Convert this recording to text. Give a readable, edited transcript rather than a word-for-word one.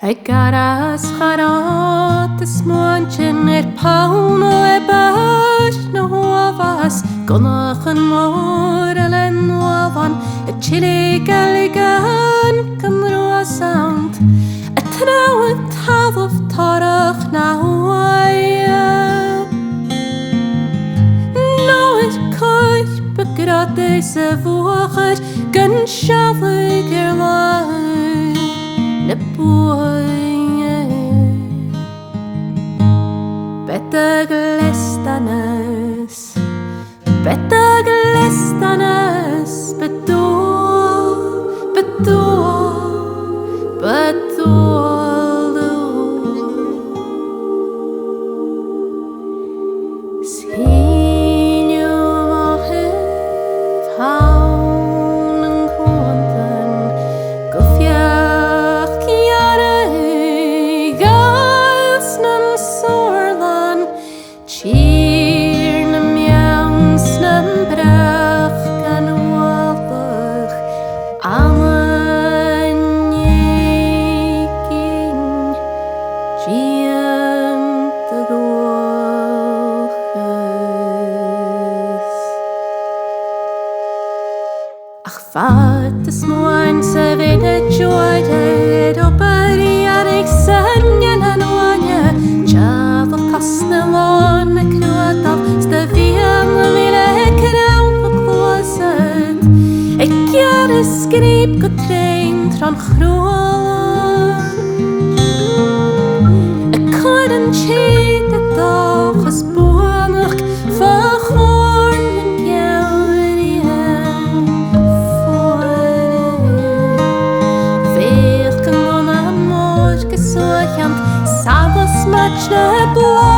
Garas charat is muantin pawn o bash no havas gonach an mor elen wavan chile galigan kan roa sound a trawt half of tarach now no it koich begrad deze woche gan schalig ne boy better glistanes Vat is moan se vede joyde do bari arik sanjen an wanya Java kastne lon a kruat av stavian mine kraun på kloset Ik gjør skrip go trein tran chrolan Ik kan cheat et dag as boanach much the blood